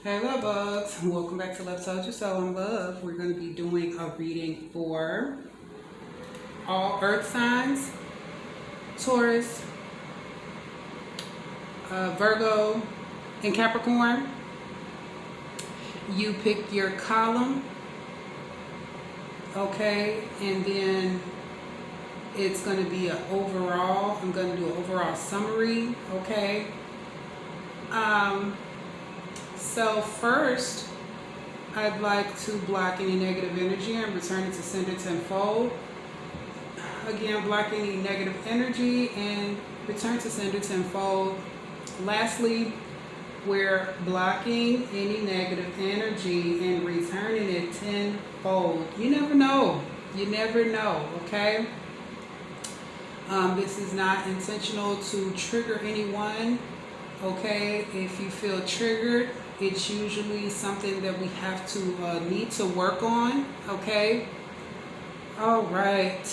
Hey love bugs, welcome back to Love Told You So. I'm Love. We're going to be doing a reading for all earth signs: Taurus, Virgo, and Capricorn. You pick your column, okay, and then it's going to be an overall. I'm going to do an overall summary, okay. Um, so first, I'd like to block any negative energy and return it to sender tenfold. Again, block any negative energy and return to sender tenfold. Lastly, we're blocking any negative energy and returning it tenfold. You never know. You never know, okay? This is not intentional to trigger anyone, okay? If you feel triggered, it's usually something that we have to need to work on, okay? All right.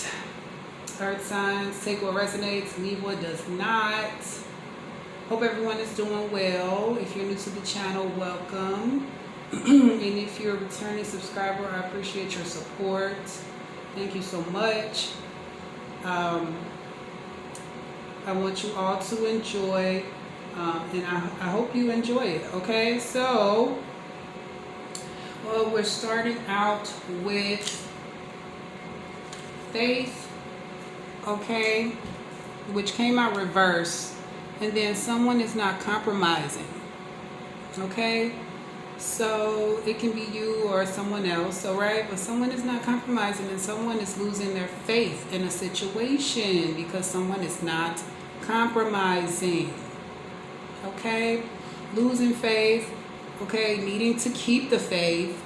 Earth signs, take what resonates, leave what does not. Hope everyone is doing well. If you're new to the channel, welcome. And if you're a returning subscriber, I appreciate your support. Thank you so much. I want you all to enjoy, and I hope you enjoy it, okay? So, well, we're starting out with faith, okay, which came out reverse, and then someone is not compromising, okay? So it can be you or someone else, all right? But someone is not compromising and someone is losing their faith in a situation because someone is not compromising, okay? Losing faith, okay? Needing to keep the faith,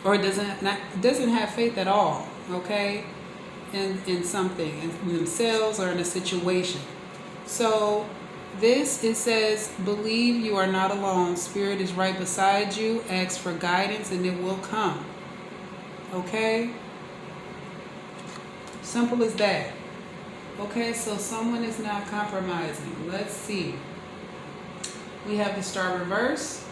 or doesn't have faith at all, okay? In something, in themselves or in a situation. So this, it says, believe you are not alone. Spirit is right beside you. Ask for guidance and it will come. Okay? Simple as that. Okay, so someone is not compromising. Let's see. We have the Star reverse.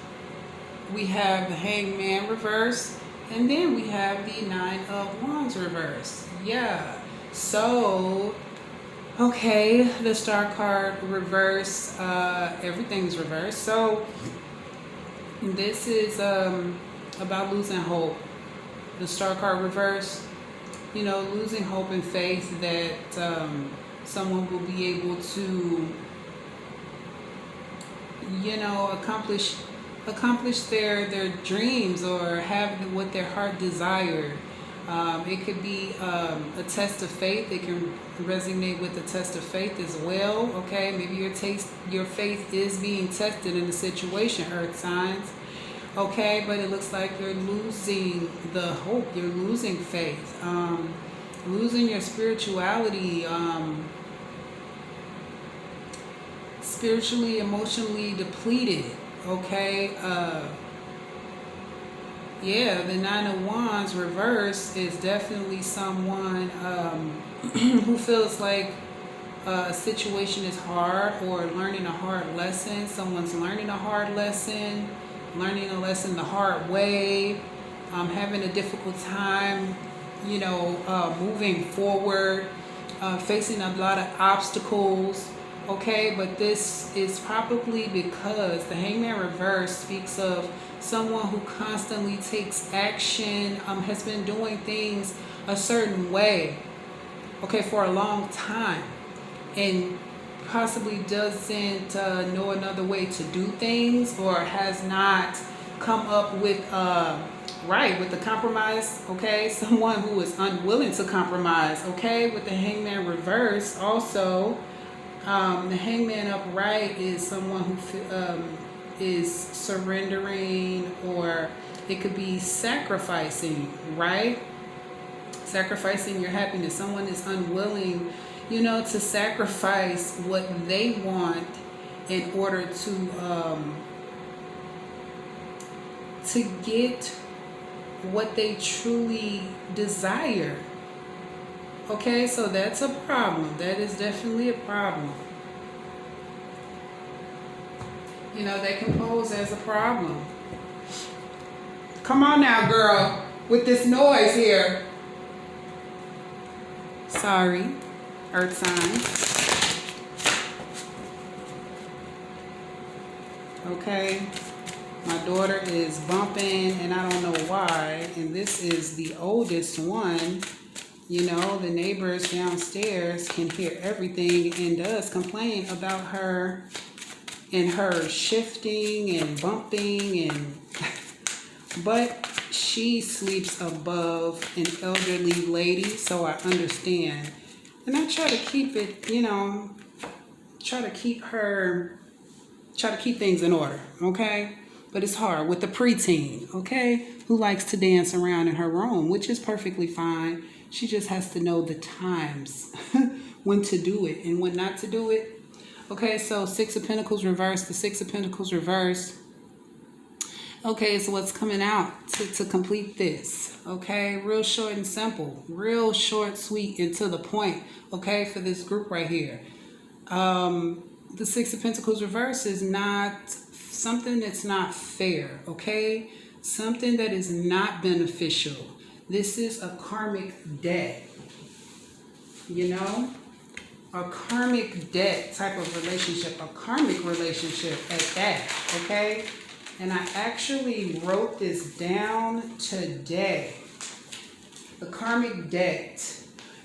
We have the Hangman reverse. And then we have the Nine of Wands reverse. Yeah. So, okay, the Star card reverse, everything's reverse. So this is about losing hope. The Star card reverse, you know, losing hope and faith that someone will be able to, you know, accomplish their dreams or have what their heart desired. It could be a test of faith. It can resonate with the test of faith as well. Okay, maybe your faith is being tested in a situation, earth signs. Okay, but it looks like you're losing the hope. You're losing faith. Losing your spirituality. Spiritually, emotionally depleted. Okay. Yeah, the Nine of Wands reverse is definitely someone who feels like a situation is hard or learning a hard lesson. Someone's learning a hard lesson, learning a lesson the hard way, having a difficult time, you know, moving forward, facing a lot of obstacles. Okay, but this is probably because the Hangman reverse speaks of someone who constantly takes action, has been doing things a certain way, okay, for a long time, and possibly doesn't know another way to do things, or has not come up with with the compromise, okay? Someone who is unwilling to compromise, okay? With the Hangman reverse, also, the Hangman upright is someone who is surrendering, or it could be sacrificing, right? Sacrificing your happiness. Someone is unwilling, you know, to sacrifice what they want in order to get what they truly desire. Okay, so that's a problem. That is definitely a problem. That can pose as a problem. Come on now, girl, with this noise here. Sorry, earth signs. Okay, my daughter is bumping and I don't know why. And this is the oldest one. The neighbors downstairs can hear everything and does complain about her and her shifting and bumping but she sleeps above an elderly lady, so I understand. And I try to keep it, try to keep things in order, okay? But it's hard with the preteen, okay, who likes to dance around in her room, which is perfectly fine. She just has to know the times when to do it and when not to do it. Okay, so Six of Pentacles reversed, the Six of Pentacles reversed. Okay, so what's coming out to complete this? Okay, real short and simple, real short, sweet, and to the point, okay, for this group right here. The Six of Pentacles reverse is not something that's not fair, okay? Something that is not beneficial. This is a karmic debt, a karmic debt type of relationship, a karmic relationship at that, okay? And I actually wrote this down today. The karmic debt,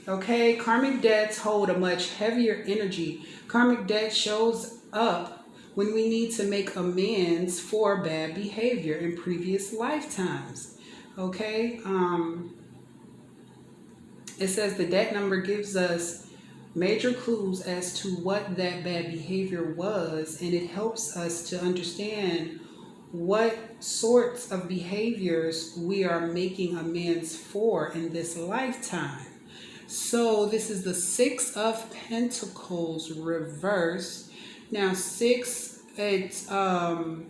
okay? Karmic debts hold a much heavier energy. Karmic debt shows up when we need to make amends for bad behavior in previous lifetimes, okay? It says the debt number gives us major clues as to what that bad behavior was, and it helps us to understand what sorts of behaviors we are making amends for in this lifetime. So this is the Six of Pentacles reverse. Now, six, it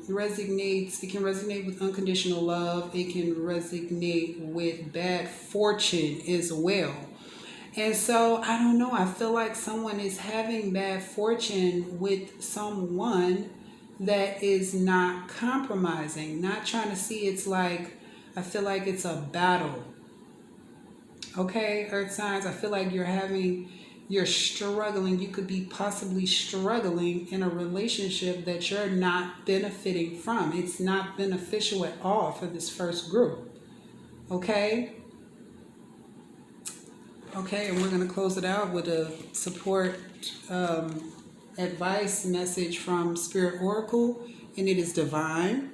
resonates. It can resonate with unconditional love. It can resonate with bad fortune as well. And so I don't know. I feel like someone is having bad fortune with someone that is not compromising, not trying to see. It's like, I feel like it's a battle. Okay, earth signs, I feel like you're struggling. You could be possibly struggling in a relationship that you're not benefiting from. It's not beneficial at all for this first group. Okay? Okay, and we're going to close it out with a support advice message from Spirit Oracle, and it is divine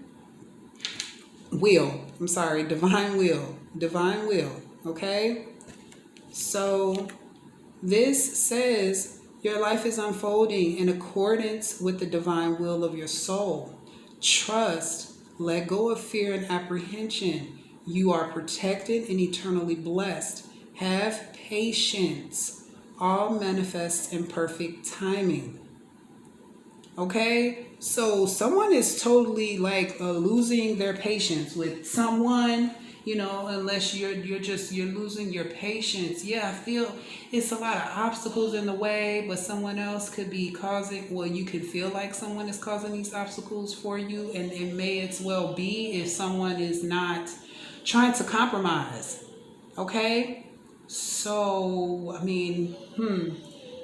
will. Divine will. Divine will. Okay? So this says your life is unfolding in accordance with the divine will of your soul. Trust, let go of fear and apprehension. You are protected and eternally blessed. Have patience. All manifests in perfect timing. Okay, so someone is totally like losing their patience with someone, unless you're losing your patience. Yeah, I feel it's a lot of obstacles in the way, but someone else could be causing, well, you can feel like someone is causing these obstacles for you, and it may as well be if someone is not trying to compromise. Okay, so I mean,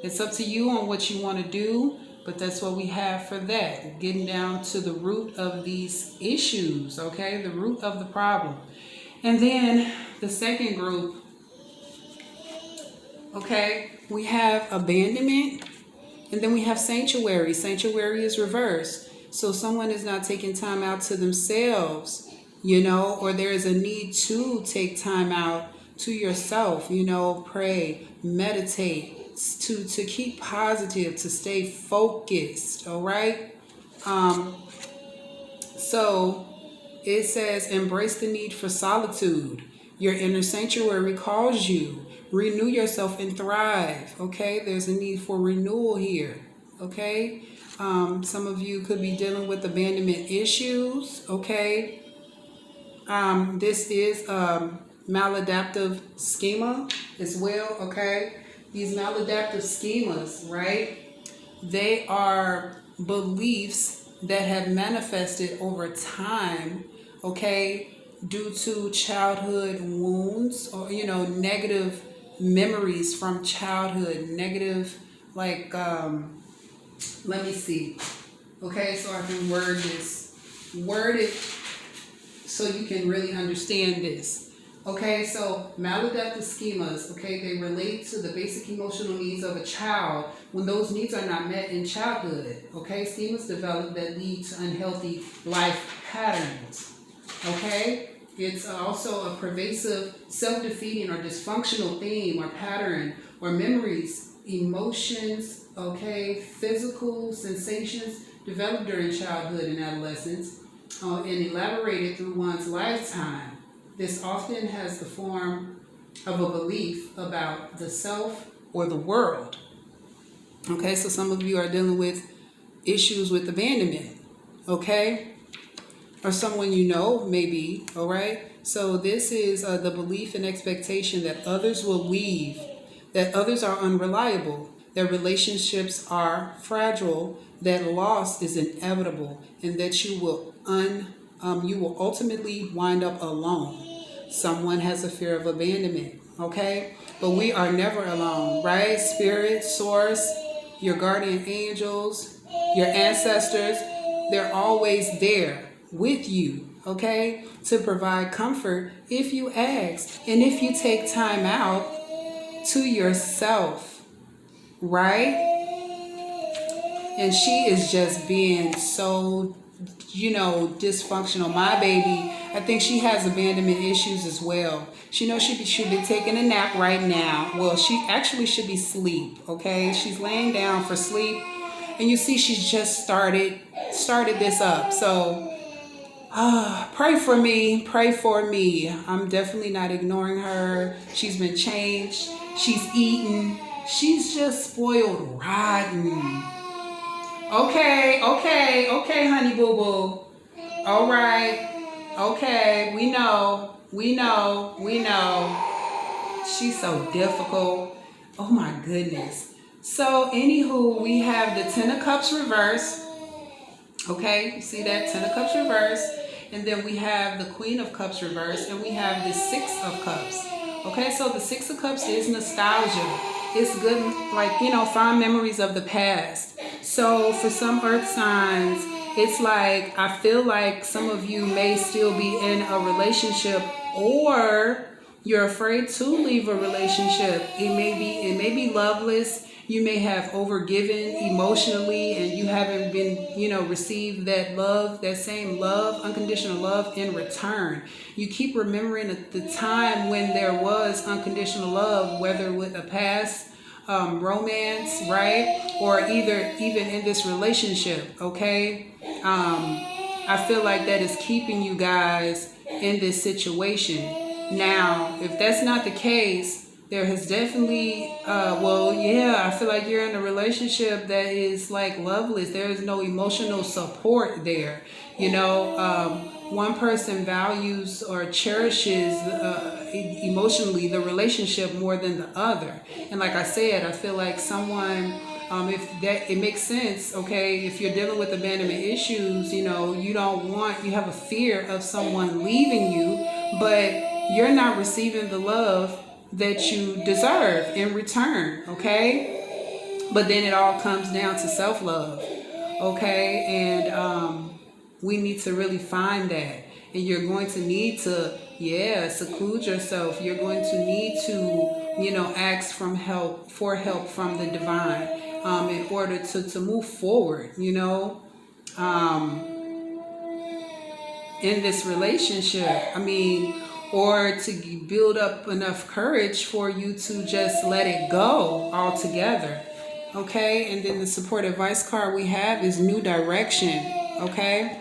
it's up to you on what you want to do. But that's what we have for that. Getting down to the root of these issues, okay? The root of the problem. And then the second group, okay? We have abandonment, and then we have sanctuary. Sanctuary is reversed. So someone is not taking time out to themselves, or there is a need to take time out to yourself, pray, meditate, to keep positive, to stay focused, all right? So it says, embrace the need for solitude. Your inner sanctuary calls you. Renew yourself and thrive, okay? There's a need for renewal here, okay? Some of you could be dealing with abandonment issues, okay? This is maladaptive schema as well, okay? These maladaptive schemas, right? They are beliefs that have manifested over time, okay, due to childhood wounds or, negative memories from childhood, negative, like, let me see. Okay, so I can word it so you can really understand this. Okay, so maladaptive schemas, okay, they relate to the basic emotional needs of a child when those needs are not met in childhood. Okay, schemas develop that lead to unhealthy life patterns. Okay, it's also a pervasive, self-defeating, or dysfunctional theme or pattern or memories, emotions, okay, physical sensations developed during childhood and adolescence and elaborated through one's lifetime. This often has the form of a belief about the self or the world. Okay, so some of you are dealing with issues with abandonment, okay? Or someone you know, maybe, all right? So this is the belief and expectation that others will leave, that others are unreliable, that relationships are fragile, that loss is inevitable, and that you will ultimately wind up alone. Someone has a fear of abandonment, okay? But we are never alone, right? Spirit, source, your guardian angels, your ancestors, they're always there with you, okay? To provide comfort if you ask and if you take time out to yourself, right? And she is just being so, dysfunctional. My baby, I think she has abandonment issues as well. She knows she should be taking a nap right now. Well, she actually should be asleep, okay? She's laying down for sleep. And you see she's just started this up. So pray for me. Pray for me. I'm definitely not ignoring her. She's been changed. She's eaten. She's just spoiled rotten. Okay, honey boo boo. All right. Okay, we know. She's so difficult. Oh my goodness. So, anywho, we have the Ten of Cups reverse. Okay, you see that? Ten of Cups reverse. And then we have the Queen of Cups reverse. And we have the Six of Cups. Okay, so the Six of Cups is nostalgia. It's good, like, fond memories of the past. So for some earth signs, it's like, I feel like some of you may still be in a relationship, or you're afraid to leave a relationship. It may be loveless. You may have overgiven emotionally and you haven't been, received that love, that same love, unconditional love in return. You keep remembering the time when there was unconditional love, whether with a past romance, right? Or even in this relationship, okay? I feel like that is keeping you guys in this situation. Now, if that's not the case, there has definitely, I feel like you're in a relationship that is like loveless. There is no emotional support there. One person values or cherishes emotionally the relationship more than the other. And like I said, I feel like someone, if that it makes sense, okay, if you're dealing with abandonment issues, you have a fear of someone leaving you, but you're not receiving the love that you deserve in return, okay? But then it all comes down to self-love, okay? And we need to really find that. And you're going to need to, seclude yourself. You're going to need to, ask for help from the divine in order to move forward, in this relationship. Or to build up enough courage for you to just let it go altogether. Okay, and then the support advice card we have is New Direction. Okay,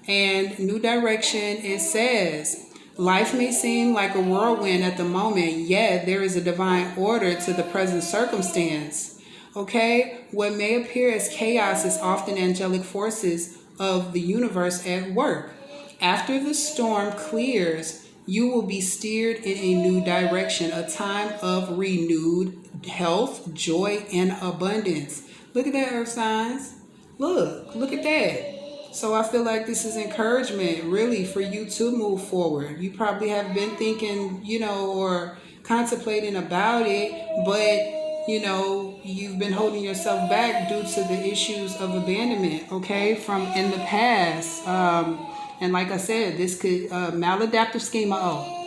and New Direction, it says, life may seem like a whirlwind at the moment, yet there is a divine order to the present circumstance. Okay, what may appear as chaos is often angelic forces of the universe at work. After the storm clears, you will be steered in a new direction, a time of renewed health, joy, and abundance. Look at that, earth signs. Look at that. So I feel like this is encouragement really for you to move forward. You probably have been thinking, or contemplating about it, but you've been holding yourself back due to the issues of abandonment, okay, from in the past. And like I said, this could maladaptive schema. Oh,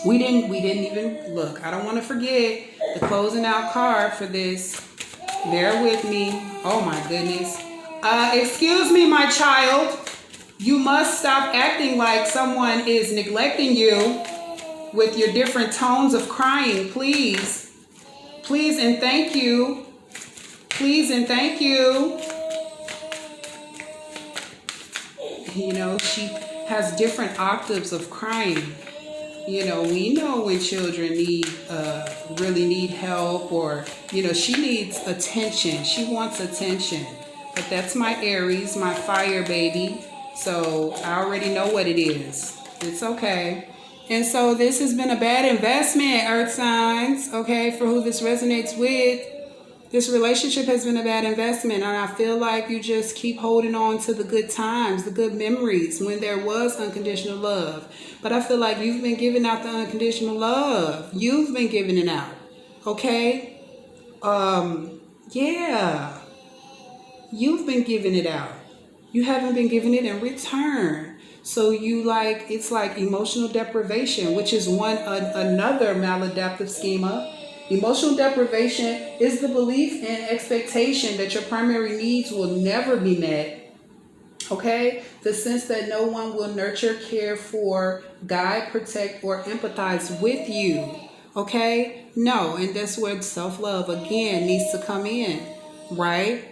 we didn't even look. I don't want to forget the closing out card for this. Bear with me. Oh my goodness. Excuse me, my child. You must stop acting like someone is neglecting you with your different tones of crying, please. Please and thank you. Please and thank you. She has different octaves of crying. We know when children really need help, or, she needs attention. She wants attention. But that's my Aries, my fire baby. So I already know what it is. It's okay. And so this has been a bad investment, Earth signs, okay, for who this resonates with. This relationship has been a bad investment, and I feel like you just keep holding on to the good times, the good memories when there was unconditional love. But I feel like you've been giving out the unconditional love. You've been giving it out, okay? Yeah. You've been giving it out. You haven't been giving it in return. So it's like emotional deprivation, which is another maladaptive schema. Emotional deprivation is the belief and expectation that your primary needs will never be met. Okay? The sense that no one will nurture, care for, guide, protect, or empathize with you. Okay? No, and that's where self-love again needs to come in, right?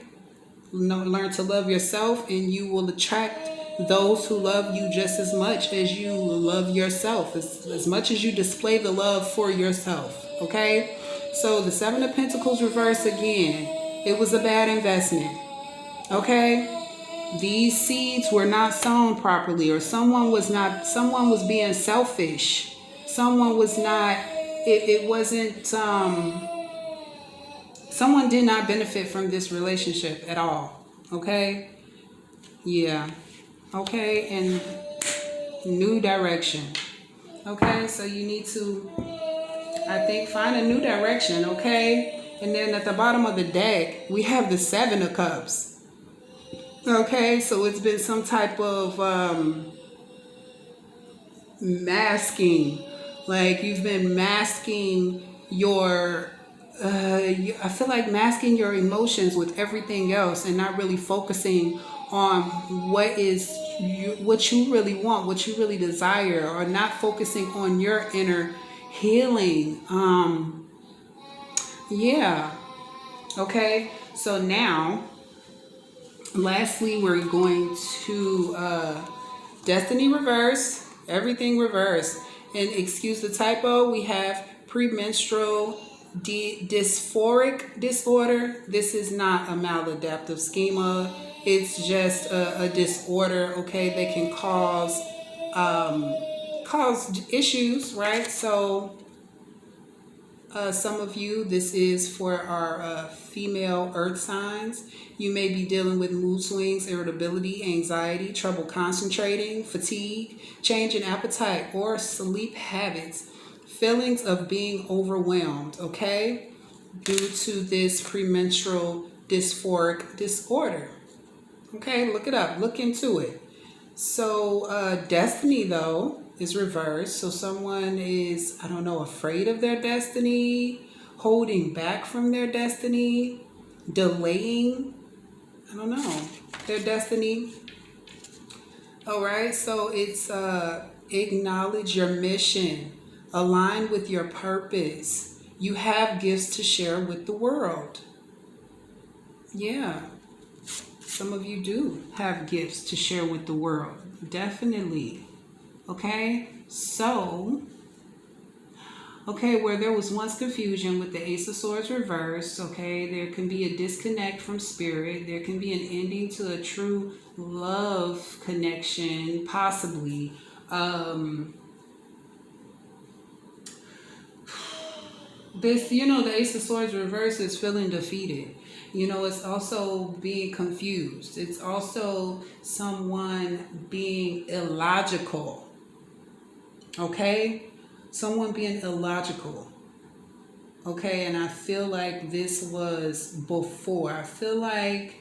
Learn to love yourself, and you will attract those who love you just as much as you love yourself, as much as you display the love for yourself. Okay? So the Seven of Pentacles reverse again. It was a bad investment. Okay? These seeds were not sown properly, or someone was being selfish. Someone was not, it wasn't, someone did not benefit from this relationship at all. Okay? Yeah. Okay? And new direction. Okay? So you need to, I think, find a new direction. Okay? And then at the bottom of the deck, we have the Seven of Cups. Okay? So it's been some type of masking. Like you've been masking your I feel like masking your emotions with everything else and not really focusing on what you really want, what you really desire, or not focusing on your inner healing. Yeah. Okay. So now, lastly, we're going to Destiny reverse, everything reverse. And excuse the typo, we have premenstrual dysphoric disorder. This is not a maladaptive schema. It's just a disorder, okay, that can cause issues, right? So some of you, this is for our female earth signs. You may be dealing with mood swings, irritability, anxiety, trouble concentrating, fatigue, change in appetite or sleep habits, feelings of being overwhelmed, okay, due to this premenstrual dysphoric disorder. Okay, look it up, look into it. So destiny, though, is reversed. So someone is, I don't know, afraid of their destiny, holding back from their destiny, delaying, I don't know, their destiny. All right, so it's acknowledge your mission, align with your purpose. You have gifts to share with the world. Yeah. Some of you do have gifts to share with the world. Definitely. Okay? So, where there was once confusion with the Ace of Swords reversed, okay, there can be a disconnect from spirit. There can be an ending to a true love connection, possibly. The Ace of Swords reversed is feeling defeated. It's also being confused. It's also someone being illogical. Okay? Someone being illogical. Okay? And I feel like this was before. I feel like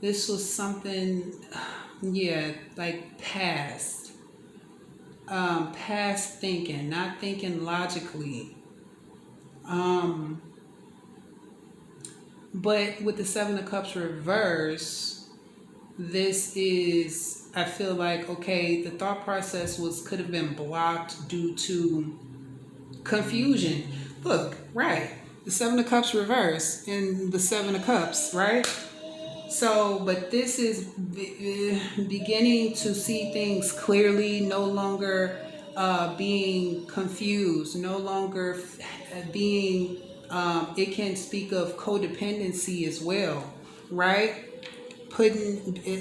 this was something, yeah, like past thinking, not thinking logically. Um, but with the Seven of Cups reverse, this is, I feel like, okay, the thought process could have been blocked due to confusion. Look, right, the Seven of Cups reverse and the Seven of Cups, right? So, but this is beginning to see things clearly, no longer being confused, no longer being, it can speak of codependency as well, right?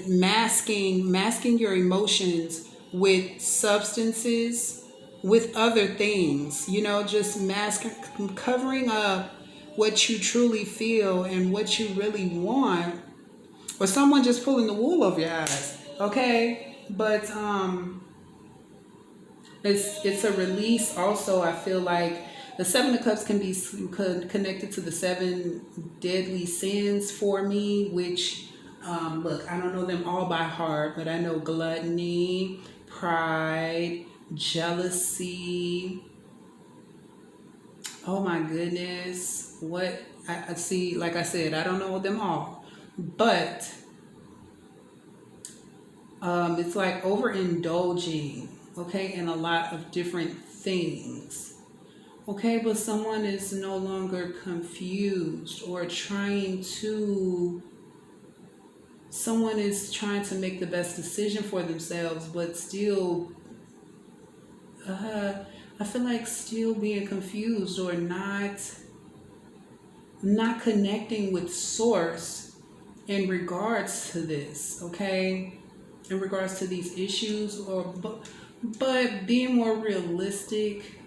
Masking your emotions with substances, with other things, just masking, covering up what you truly feel and what you really want, or someone just pulling the wool over your eyes. Okay, but it's a release. Also, I feel like the Seven of Cups can be connected to the seven deadly sins for me, which, look, I don't know them all by heart, but I know gluttony, pride, jealousy. Oh my goodness. What I see, like I said, I don't know them all, but it's like overindulging, okay, in a lot of different things. Okay, but someone is no longer confused or someone is trying to make the best decision for themselves, but still, I feel like still being confused or not connecting with source in regards to this, okay? In regards to these issues, but being more realistic.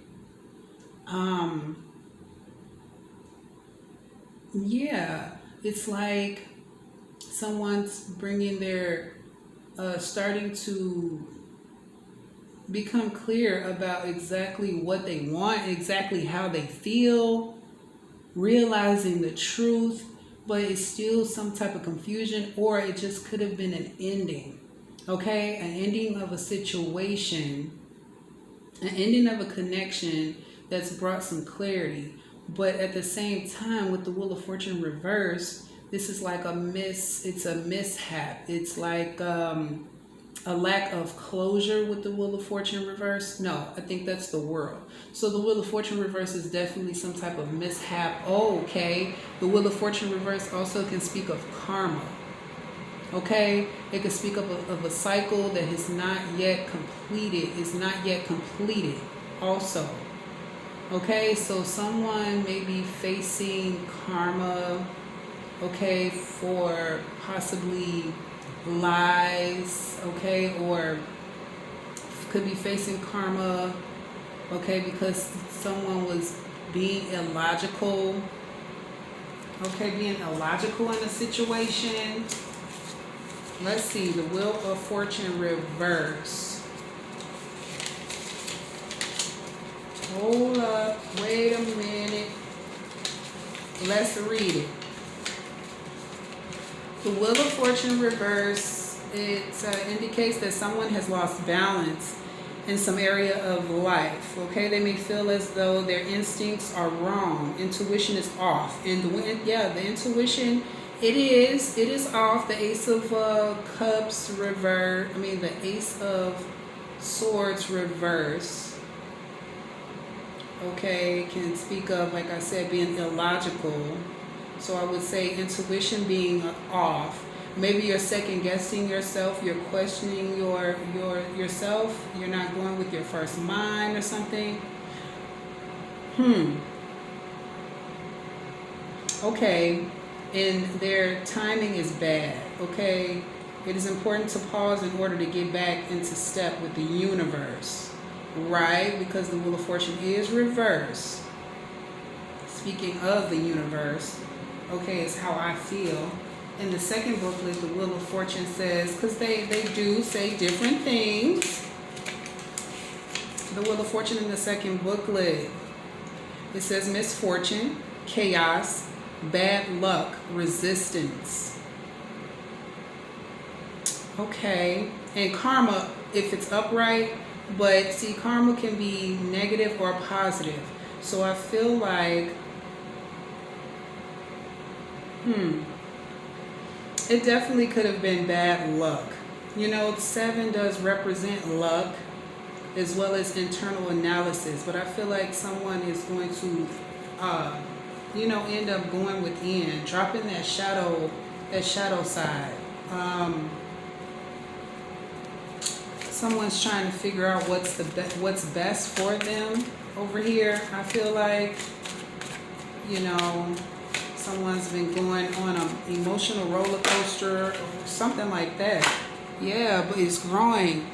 Yeah, it's like someone's bringing their starting to become clear about exactly what they want, exactly how they feel, realizing the truth, but it's still some type of confusion, or it just could have been an ending. Okay, an ending of a situation, an ending of a connection that's brought some clarity. But at the same time, with the Wheel of Fortune reverse, this is like it's a mishap. It's like a lack of closure with the Wheel of Fortune reverse. No, I think that's the World. So the Wheel of Fortune reverse is definitely some type of mishap. Oh, okay. The Wheel of Fortune reverse also can speak of karma. Okay, it can speak of a cycle that is not yet completed also. Okay, so someone may be facing karma, okay, for possibly lies, okay, or could be facing karma, okay, because someone was being illogical, okay, being illogical in a situation. Let's see, the Wheel of Fortune reverse. Hold up, wait a minute. Let's read it. The Wheel of Fortune reverse, it indicates that someone has lost balance in some area of life. Okay, they may feel as though their instincts are wrong, intuition is off, and the intuition, it is off. The Ace of Cups reverse. The Ace of Swords reverse. Okay, can speak of, like I said, being illogical. So I would say intuition being off. Maybe you're second guessing yourself. You're questioning yourself. You're not going with your first mind or something. Okay. And their timing is bad. Okay. It is important to pause in order to get back into step with the universe. Right? Because the Wheel of Fortune is reversed. Speaking of the universe. Okay, it's how I feel. In the second booklet, the Wheel of Fortune says, because they do say different things. The Wheel of Fortune in the second booklet, it says misfortune, chaos, bad luck, resistance. Okay, and karma, if it's upright, but see, karma can be negative or positive. So I feel like, it definitely could have been bad luck. You know, 7 does represent luck as well as internal analysis, but I feel like someone is going to, end up going within, dropping that shadow side. Someone's trying to figure out what's best for them over here. I feel like, someone's been going on an emotional roller coaster or something like that. Yeah, but it's growing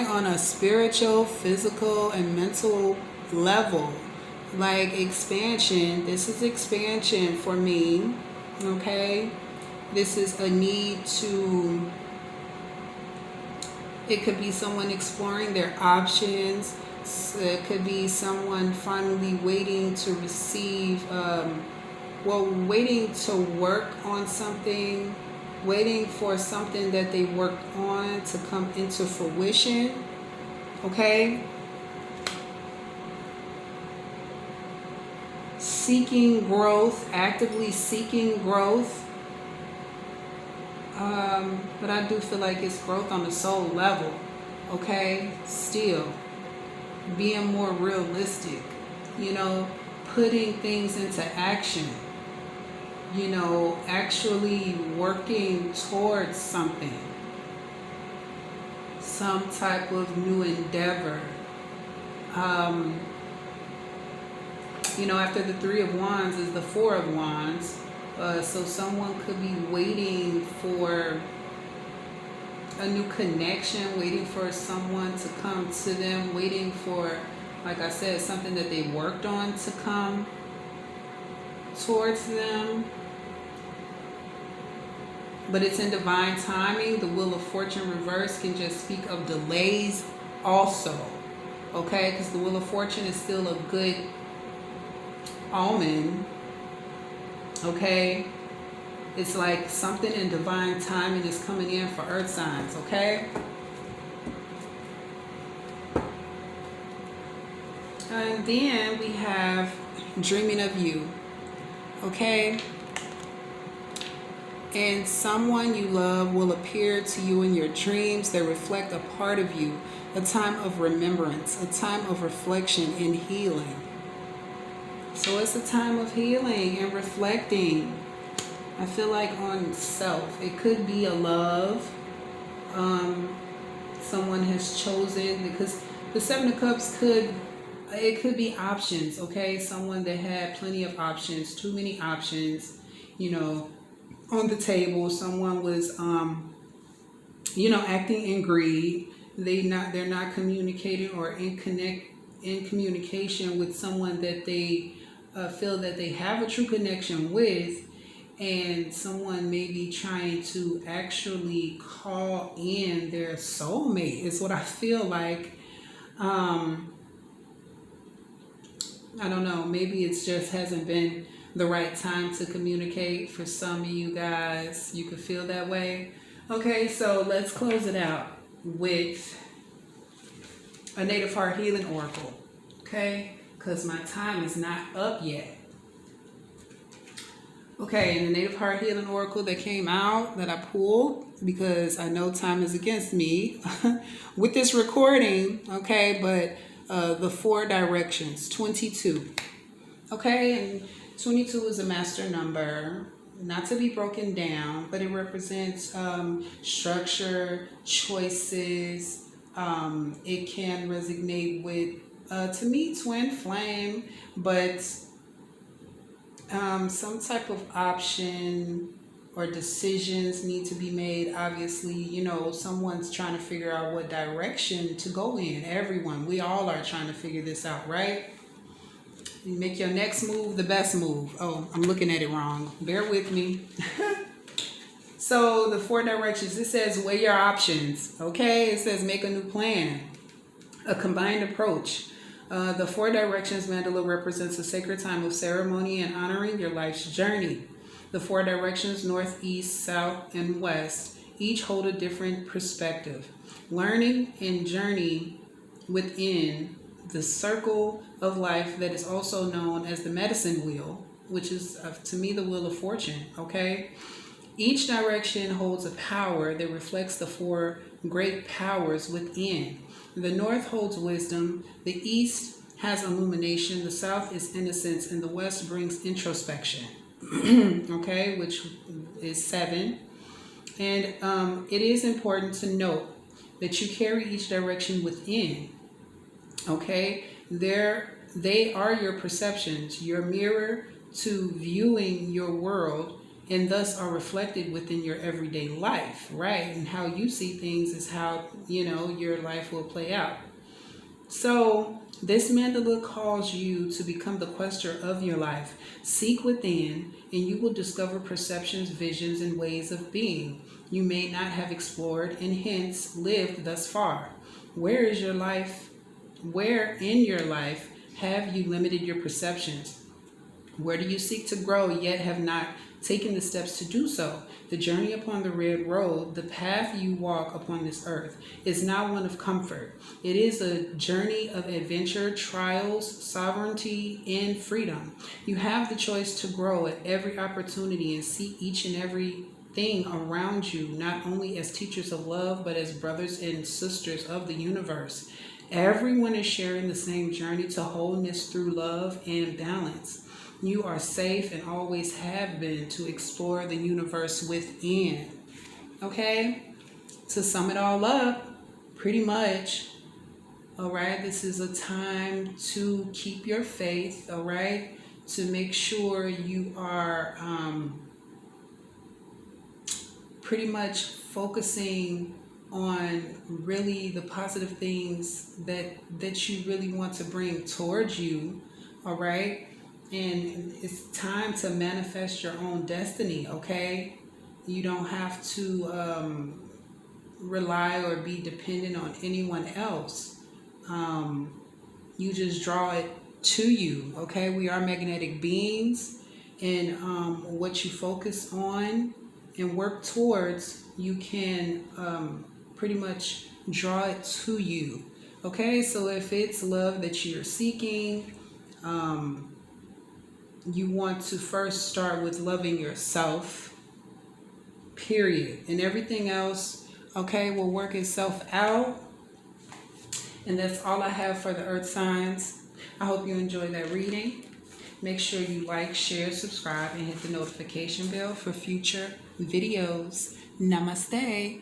on a spiritual, physical, and mental level. Like expansion. This is expansion for me. Okay? This is a need to, it could be someone exploring their options. It could be someone finally waiting to receive, waiting to work on something, waiting for something that they worked on to come into fruition. Okay? Seeking growth, actively seeking growth. But I do feel like it's growth on the soul level. Okay? Still. Being more realistic. Putting things into action. Actually working towards something. Some type of new endeavor. After the 3 of Wands is the 4 of Wands. So someone could be waiting for a new connection, waiting for someone to come to them, waiting for, like I said, something that they worked on to come towards them. But it's in divine timing. The Wheel of Fortune reverse can just speak of delays also. Okay? Because the Wheel of Fortune is still a good omen. Okay? It's like something in divine timing is coming in for earth signs. Okay? And then we have dreaming of you. Okay? And someone you love will appear to you in your dreams that reflect a part of you, a time of remembrance, a time of reflection and healing. So it's a time of healing and reflecting. I feel like on self. It could be a love. Someone has chosen, because the 7 of Cups could be options, okay? Someone that had plenty of options, too many options, on the table. Someone was acting in greed. They're not communicating or in communication with someone that they feel that they have a true connection with, and someone may be trying to actually call in their soulmate is what I feel like. I don't know, maybe it just hasn't been the right time to communicate for some of you guys. You could feel that way. Okay, so let's close it out with a Native Heart Healing Oracle. Okay, because my time is not up yet. Okay, and the Native Heart Healing Oracle that came out that I pulled, because I know time is against me with this recording. Okay, but the 4 directions, 22. Okay, and 22 is a master number, not to be broken down, but it represents structure, choices. It can resonate with, to me, twin flame, but some type of option or decisions need to be made. Obviously, someone's trying to figure out what direction to go in. Everyone, we all are trying to figure this out, right? You make your next move the best move. Oh, I'm looking at it wrong. Bear with me. So the 4 directions, it says weigh your options. Okay, it says make a new plan, a combined approach. The 4 directions mandala represents a sacred time of ceremony and honoring your life's journey. The 4 directions, north, east, south, and west, each hold a different perspective. Learning and journey within the circle of life that is also known as the medicine wheel, which is to me the wheel of fortune. Okay, each direction holds a power that reflects the 4 great powers within. The north holds wisdom, the east has illumination, the south is innocence, and the west brings introspection. Okay, which is 7. And it is important to note that you carry each direction within. Okay, they are your perceptions, your mirror to viewing your world, and thus are reflected within your everyday life, right? And how you see things is how, your life will play out. So this mandala calls you to become the quester of your life. Seek within, and you will discover perceptions, visions, and ways of being you may not have explored and hence lived thus far. Where is your life? Where in your life have you limited your perceptions? Where do you seek to grow yet have not taken the steps to do so? The journey upon the red road, the path you walk upon this earth, is not one of comfort. It is a journey of adventure, trials, sovereignty, and freedom. You have the choice to grow at every opportunity and see each and every thing around you, not only as teachers of love, but as brothers and sisters of the universe. Everyone is sharing the same journey to wholeness through love and balance. You are safe and always have been to explore the universe within. Okay? To sum it all up, pretty much, all right, this is a time to keep your faith, all right? To make sure you are pretty much focusing on really the positive things that you really want to bring towards you, all right? And it's time to manifest your own destiny, okay? You don't have to rely or be dependent on anyone else. You just draw it to you, okay? We are magnetic beings, and what you focus on and work towards, you can pretty much draw it to you, okay? So if it's love that you're seeking, you want to first start with loving yourself, period. And everything else, okay, will work itself out. And that's all I have for the earth signs. I hope you enjoyed that reading. Make sure you like, share, subscribe, and hit the notification bell for future videos. Namaste.